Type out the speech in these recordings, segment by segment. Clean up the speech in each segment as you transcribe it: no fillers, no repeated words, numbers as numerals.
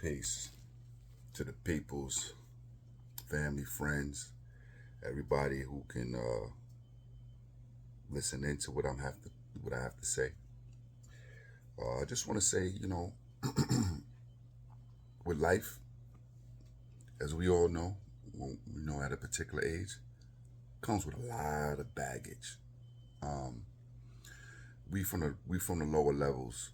Peace to the peoples, family, friends, everybody who can listen into what I have to say. I just want to say, with life, as we all know, at a particular age, comes with a lot of baggage. Um, we from the lower levels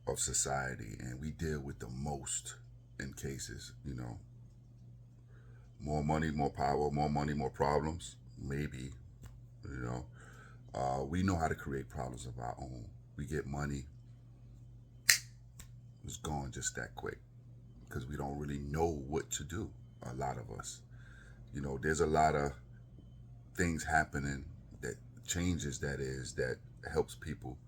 of society, and we deal with the most in cases. More money, more power, more money, more problems. Maybe, you know. We know how to create problems of our own. We get money, it's gone just that quick because we don't really know what to do. A lot of us, there's a lot of things happening that changes that helps people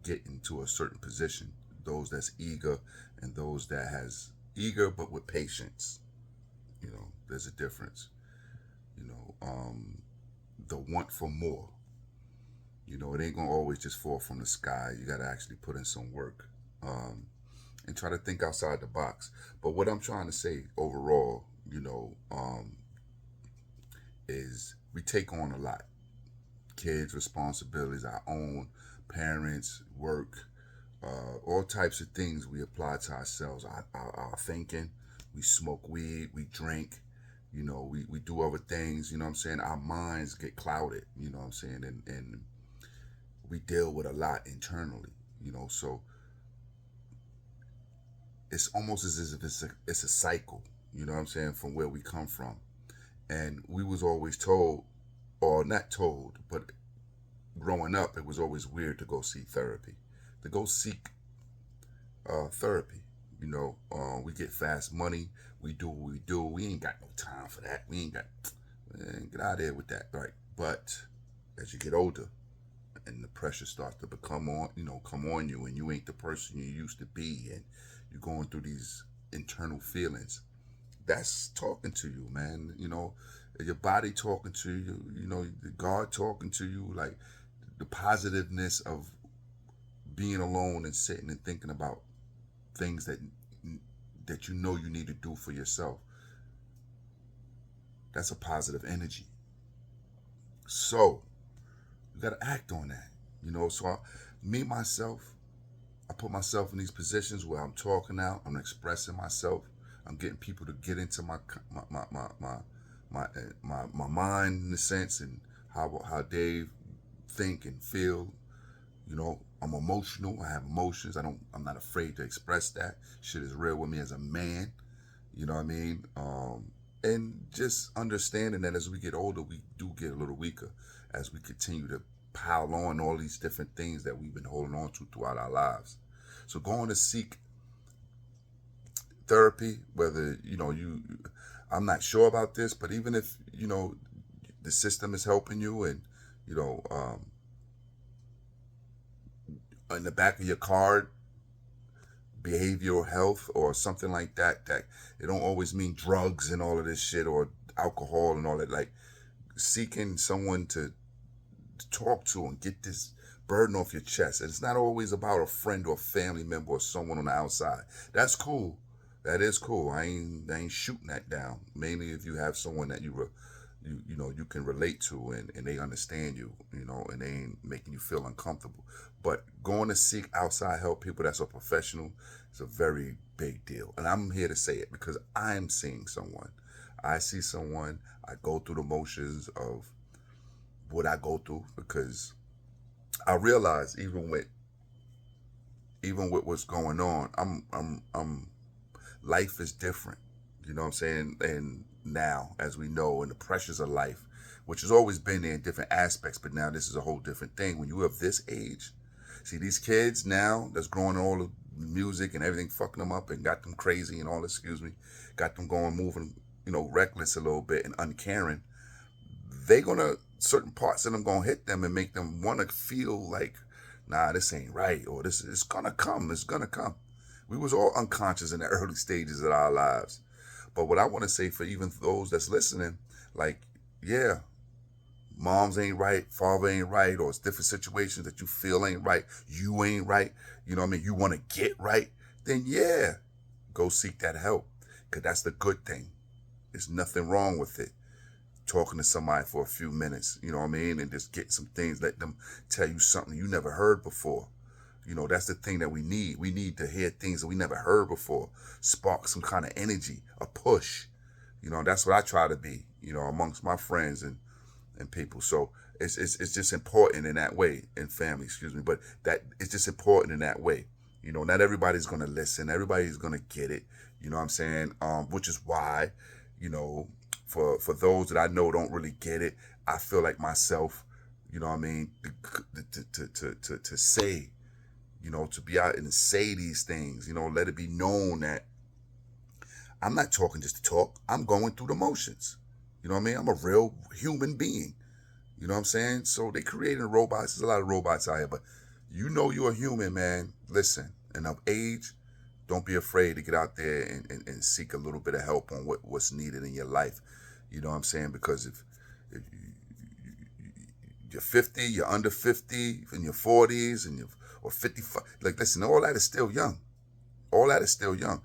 get into a certain position. Those that's eager and those that has eager but with patience. There's a difference. You know, um, the want for more. It ain't gonna always just fall from the sky. You gotta actually put in some work, and try to think outside the box. But what I'm trying to say overall, is we take on a lot. Kids, responsibilities, our own, parents, work, all types of things we apply to ourselves. Our thinking, we smoke weed, we drink, we do other things, what I'm saying? Our minds get clouded, what I'm saying? And we deal with a lot internally, so it's almost as if it's a cycle, what I'm saying, from where we come from. And we was always told, or not told, but growing up, it was always weird to go see therapy, to go seek therapy. We get fast money. We do what we do. We ain't got no time for that. We ain't got, man, get out of there with that, right? But as you get older and the pressure starts to come on you, and you ain't the person you used to be, and you're going through these internal feelings, that's talking to you, man. Your body talking to you, the God talking to you, like the positiveness of being alone and sitting and thinking about things that you need to do for yourself. That's a positive energy. So you got to act on that. Me myself, I put myself in these positions where I'm talking out, I'm expressing myself, I'm getting people to get into my mind in a sense, and how they think and feel. I'm emotional. I have emotions. I'm not afraid to express that. Shit is real with me as a man. You know what I mean? And just understanding that as we get older, we do get a little weaker as we continue to pile on all these different things that we've been holding on to throughout our lives. So going to seek therapy, whether I'm not sure about this, but even if the system is helping you, and you know, um, in the back of your card, behavioral health or something like that it don't always mean drugs and all of this shit, or alcohol and all that. Like seeking someone to talk to and get this burden off your chest. And it's not always about a friend or family member or someone on the outside. That's cool. That is cool. I ain't shooting that down. Mainly if you have someone that you can relate to, and they understand you, and they ain't making you feel uncomfortable. But going to seek outside help, people that's a professional, is a very big deal. And I'm here to say it because I'm seeing someone. I see someone. I go through the motions of what I go through, because I realize even with what's going on, I'm life is different. You know what I'm saying? And now, as we know, and the pressures of life, which has always been there in different aspects, but now this is a whole different thing. When you have this age, see these kids now that's growing all the music and everything, fucking them up and got them crazy and all, excuse me, got them going, moving, reckless a little bit and uncaring. They gonna, certain parts of them gonna hit them and make them want to feel like, nah, this ain't right, or this is gonna come. It's gonna come. We was all unconscious in the early stages of our lives. But what I want to say for even those that's listening, like, yeah, moms ain't right, father ain't right, or it's different situations that you feel ain't right, you ain't right, you know what I mean, you want to get right, then yeah, go seek that help. because that's the good thing. There's nothing wrong with it. Talking to somebody for a few minutes, you know what I mean? And just get some things, let them tell you something you never heard before. You know, that's the thing that we need. We need to hear things that we never heard before. Spark some kind of energy, a push. You know, that's what I try to be, you know, amongst my friends and people. So it's just important in that way, in family, excuse me. But that it's just important in that way. You know, not everybody's gonna listen, everybody's gonna get it. You know what I'm saying? Which is why, you know, for those that I know don't really get it, I feel like myself, you know what I mean, to say, you know, to be out and say these things, you know, let it be known that I'm not talking just to talk. I'm going through the motions. You know what I mean? I'm a real human being. You know what I'm saying? So they creating robots. There's a lot of robots out here, but you know you're a human, man. Listen, and of age, don't be afraid to get out there and seek a little bit of help on what's needed in your life. You know what I'm saying? Because if you're 50, you're under 50, in your 40s, or 55, like, listen, all that is still young. All that is still young.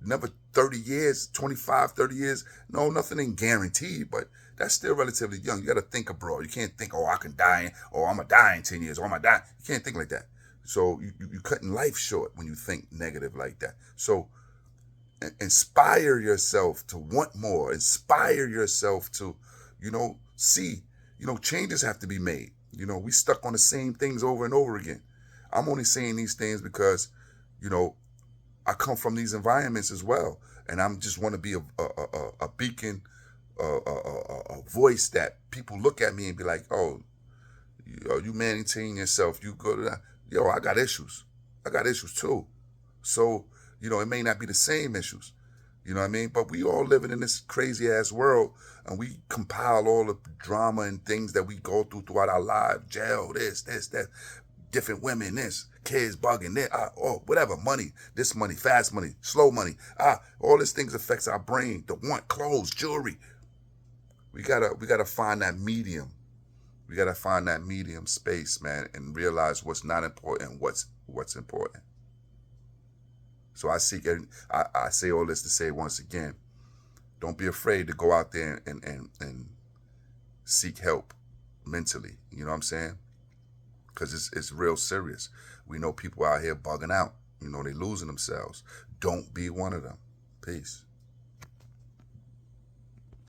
Never 30 years, 25, 30 years. No, nothing ain't guaranteed, but that's still relatively young. You got to think abroad. You can't think, oh, I can die, or I'm going to die in 10 years, or I'm going to die. You can't think like that. So you're cutting life short when you think negative like that. So inspire yourself to want more. Inspire yourself to, you know, see, you know, changes have to be made. You know, we stuck on the same things over and over again. I'm only saying these things because, you know, I come from these environments as well, and I'm just want to be a beacon, a voice that people look at me and be like, oh, you maintain yourself, you go to that. Yo, I got issues. I got issues too. So, you know, it may not be the same issues. You know what I mean? But we all living in this crazy ass world, and we compile all the drama and things that we go throughout our lives. Jail, this, that, different women, this, kids bugging, this, oh, whatever, money, this money, fast money, slow money, all these things affects our brain. The want, clothes, jewelry. We gotta find that medium. We gotta find that medium space, man, and realize what's not important, what's important. So I say all this to say once again, don't be afraid to go out there and seek help mentally. You know what I'm saying? Because it's real serious. We know people out here bugging out. You know, they losing themselves. Don't be one of them. Peace.